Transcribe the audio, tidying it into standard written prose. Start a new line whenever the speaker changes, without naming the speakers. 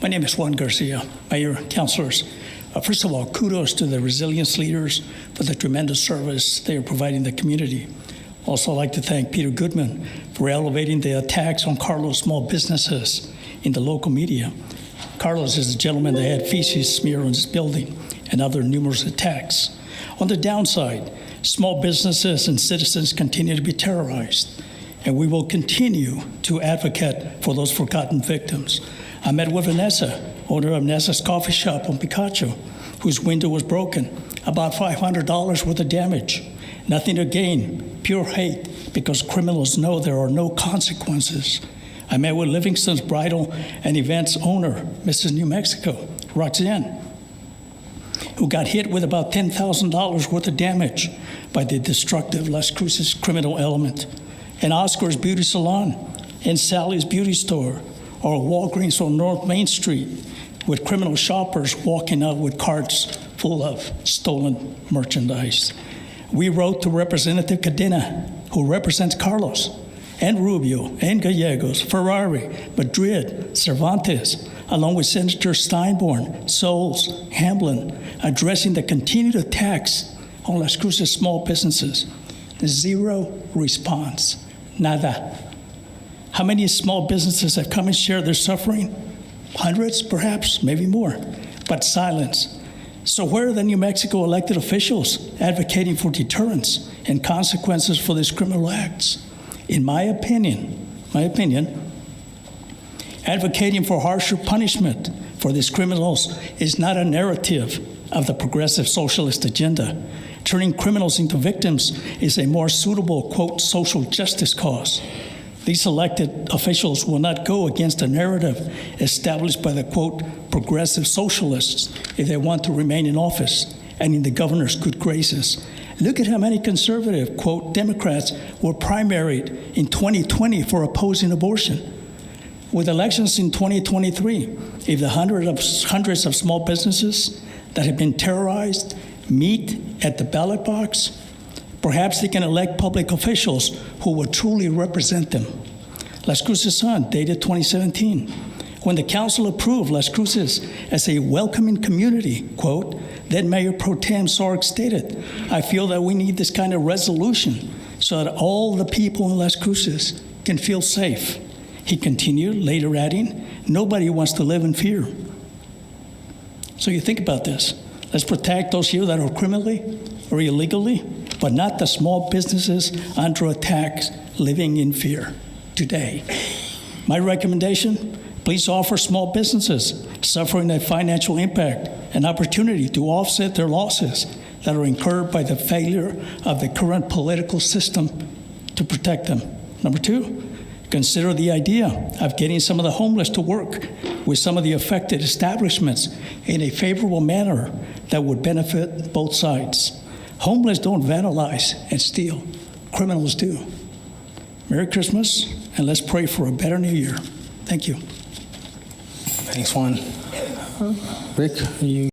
My name is Juan Garcia. Mayor, councilors, first of all, kudos to the resilience leaders for the tremendous service they are providing the community. Also, I'd like to thank Peter Goodman for elevating the attacks on Carlos' small businesses in the local media. Carlos is the gentleman that had feces smeared on his building and other numerous attacks. On the downside, small businesses and citizens continue to be terrorized, and we will continue to advocate for those forgotten victims. I met with Vanessa, owner of Nessa's Coffee Shop on Picacho, whose window was broken, about $500 worth of damage. Nothing to gain, pure hate, because criminals know there are no consequences. I met with Livingston's Bridal and Events owner, Mrs. New Mexico, Roxanne, who got hit with about $10,000 worth of damage by the destructive Las Cruces criminal element, and Oscar's Beauty Salon, and Sally's Beauty Store, or Walgreens on North Main Street, with criminal shoppers walking out with carts full of stolen merchandise. We wrote to Representative Cadena, who represents Carlos, and Rubio, and Gallegos, Ferrari, Madrid, Cervantes, along with Senator Steinborn, Souls, Hamblin, addressing the continued attacks on Las Cruces small businesses. Zero response, nada. How many small businesses have come and shared their suffering? Hundreds, perhaps, maybe more, but silence. So where are the New Mexico elected officials advocating for deterrence and consequences for these criminal acts? In my opinion, advocating for harsher punishment for these criminals is not a narrative of the progressive socialist agenda. Turning criminals into victims is a more suitable, quote, social justice cause. These elected officials will not go against a narrative established by the, quote, progressive socialists if they want to remain in office and in the governor's good graces. Look at how many conservative, quote, Democrats were primaried in 2020 for opposing abortion. With elections in 2023, if the hundreds of small businesses that have been terrorized meet at the ballot box, perhaps they can elect public officials who will truly represent them. Las Cruces Sun, dated 2017. When the council approved Las Cruces as a welcoming community, quote, then Mayor Pro Tem Sark stated, I feel that we need this kind of resolution so that all the people in Las Cruces can feel safe. He continued, later adding, nobody wants to live in fear. So you think about this. Let's protect those here that are criminally or illegally, but not the small businesses under attack living in fear today. My recommendation, please offer small businesses suffering a financial impact an opportunity to offset their losses that are incurred by the failure of the current political system to protect them. Number two, consider the idea of getting some of the homeless to work with some of the affected establishments in a favorable manner that would benefit both sides. Homeless don't vandalize and steal. Criminals do. Merry Christmas, and let's pray for a better new year. Thank you.
Thanks, Juan. Rick, are you?